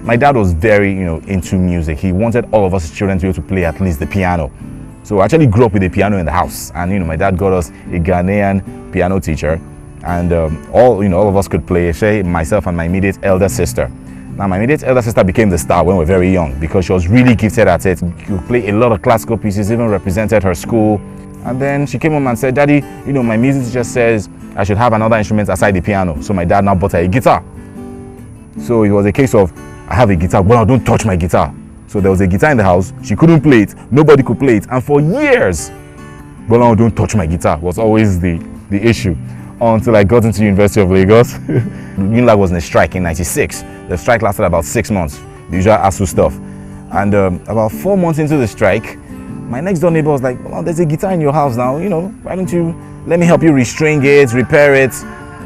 my dad was very, into music. He wanted all of us children to be able to play at least the piano. So I actually grew up with a piano in the house, and my dad got us a Ghanaian piano teacher, and all of us could play, say myself and my immediate elder sister. Now my immediate elder sister became the star when we were very young because she was really gifted at it. She could play a lot of classical pieces, even represented her school. And then she came home and said, "Daddy, my music teacher says I should have another instrument aside the piano." So my dad now bought her a guitar. So it was a case of, I have a guitar, well, don't touch my guitar. So there was a guitar in the house, she couldn't play it, nobody could play it, and for years, Gbolahan, don't touch my guitar was always the issue, until I got into the University of Lagos. UNILAG was in a strike in '96. The strike lasted about 6 months, the usual ASU stuff. And about 4 months into the strike, my next door neighbor was like, "Well, there's a guitar in your house now, why don't you let me help you restring it, repair it,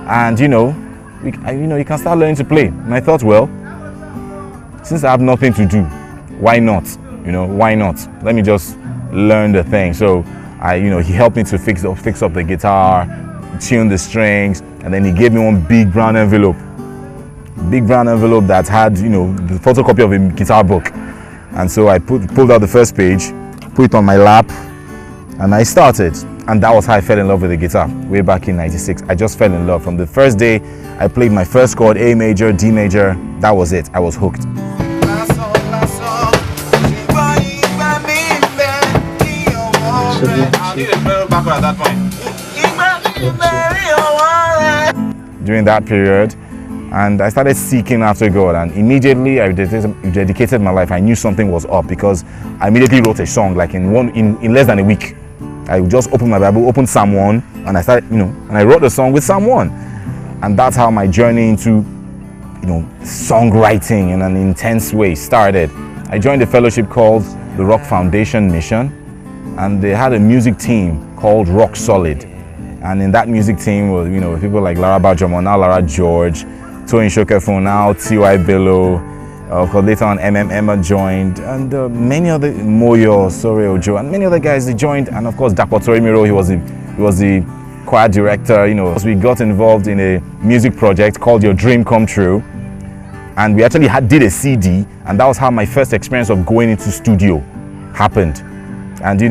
and you can start learning to play." And I thought, well, since I have nothing to do, why not? Why not? Let me just learn the thing. So he helped me to fix up the guitar, tune the strings, and then he gave me one big brown envelope that had, the photocopy of a guitar book. And so I pulled out the first page, put it on my lap, and I started. And that was how I fell in love with the guitar, way back in '96. I just fell in love. From the first day I played my first chord, A major, D major, that was it. I was hooked. During that period, and I started seeking after God, and immediately I dedicated my life. I knew something was up because I immediately wrote a song, like in less than a week. I just opened my Bible, opened Psalm 1, and I started, and I wrote the song with Psalm 1. And that's how my journey into, songwriting in an intense way started. I joined a fellowship called the Rock Foundation Mission, and they had a music team called Rock Solid. And in that music team was, people like Lara Bajomo, now Lara George, Toyin Shokefun, now T.Y. Bello, later on Emma joined, and many other, Moyo, Sore Ojo, and many other guys, they joined, and of course Dapo Torimiro, he was the choir director. We got involved in a music project called Your Dream Come True, and we actually did a CD, and that was how my first experience of going into studio happened. And we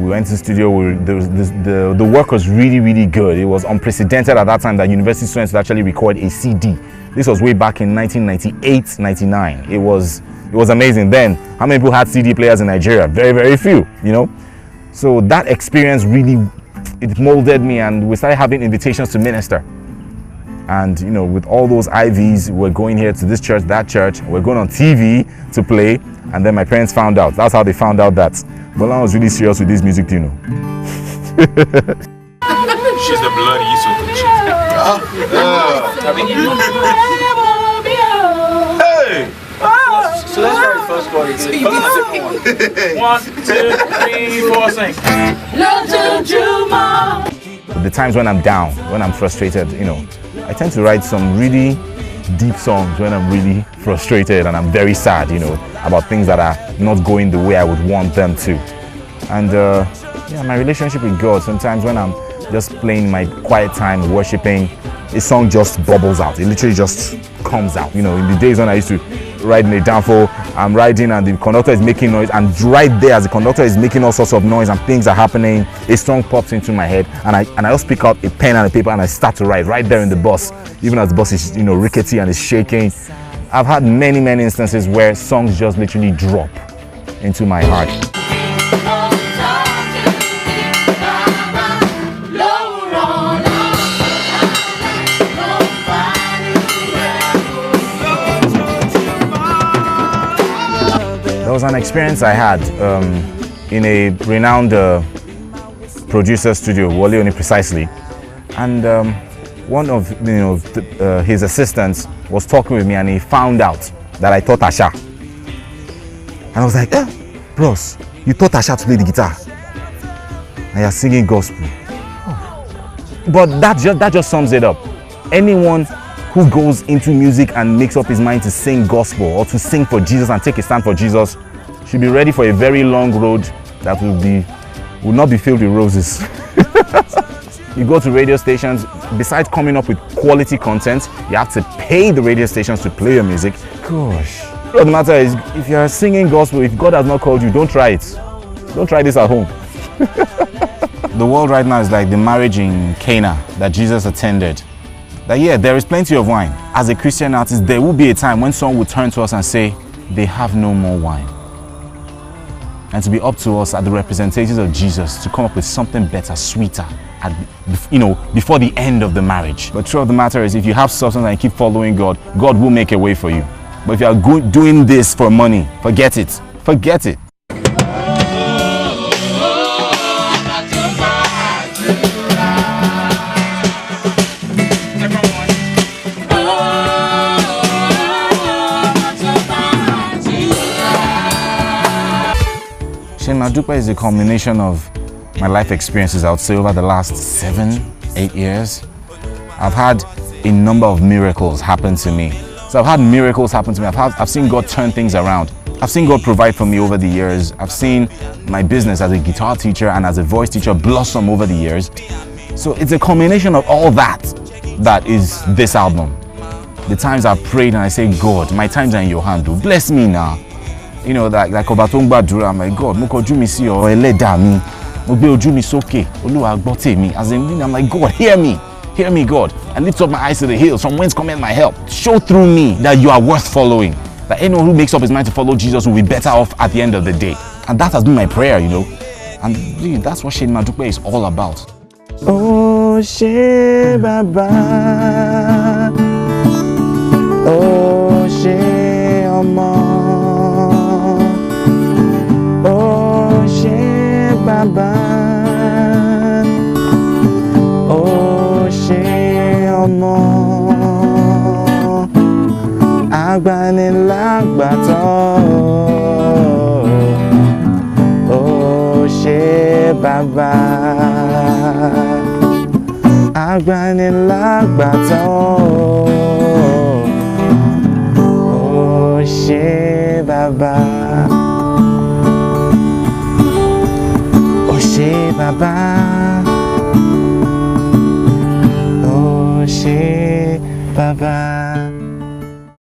went to the studio, the work was really, really good. It was unprecedented at that time that university students would actually record a CD. This was way back in 1998, 99. It was amazing. Then, how many people had CD players in Nigeria? Very, very few, So that experience really, it molded me, and we started having invitations to minister. And with all those IVs, we're going here to this church, that church, we're going on TV to play, and then my parents found out. That's how they found out that Gbolahan was really serious with this music, She's the bloody Yusuf. Hey! So let's try the first chord again. 1, 2, 3, 4, sing. The times when I'm down, when I'm frustrated, I tend to write some really deep songs when I'm really frustrated and I'm very sad, about things that are not going the way I would want them to. And my relationship with God, sometimes when I'm just playing my quiet time, worshiping, a song just bubbles out. It literally just comes out. In the days when I used to ride in a downfall, I'm riding and the conductor is making noise, and right there as the conductor is making all sorts of noise and things are happening, a song pops into my head, and I just pick out a pen and a paper and I start to write right there in the bus, even as the bus is rickety and is shaking. I've had many, many instances where songs just literally drop into my heart. There was an experience I had in a renowned producer studio, Wole Oni precisely, and one of his assistants was talking with me, and he found out that I taught Asha, and I was like, bros, you taught Asha to play the guitar, and you're singing gospel. Oh. But that just sums it up. Anyone who goes into music and makes up his mind to sing gospel or to sing for Jesus and take a stand for Jesus should be ready for a very long road that will not be filled with roses. You go to radio stations, besides coming up with quality content, you have to pay the radio stations to play your music. Gosh, The matter is, if you're singing gospel, if God has not called you, don't try it. Don't try this at home. The world right now is like the marriage in Cana that Jesus attended. That yeah, there is plenty of wine. As a Christian artist, there will be a time when someone will turn to us and say, they have no more wine. And to be up to us, at the representatives of Jesus, to come up with something better, sweeter, before the end of the marriage. But the truth of the matter is, if you have substance and you keep following God, God will make a way for you. But if you are doing this for money, forget it. Forget it. Madupa is a culmination of my life experiences, I would say, over the last 7-8 years. I've had a number of miracles happen to me. So I've had miracles happen to me. I've seen God turn things around. I've seen God provide for me over the years. I've seen my business as a guitar teacher and as a voice teacher blossom over the years. So it's a combination of all that is this album. The times I've prayed and I say, God, my times are in your hand. Bless me now. You know, like Obatongba Dura, my God, Mokoju mi si o eleda mi, Mogbe oju mi soke, Oluwa gbote mi. As in, I'm like, God, hear me, God. I lift up my eyes to the hills, from whence cometh my help. Show through me that you are worth following. That anyone who makes up his mind to follow Jesus will be better off at the end of the day. And that has been my prayer, you know. And really, that's what Shane Madupe is all about. Oh, She Baba. Oh, She Omo. Baba, oh ṣé ọmọ, agbanilágbàtàn, oh ṣé Baba, agbanilágbàtàn, oh ṣé Baba. She Baba, oh she Baba.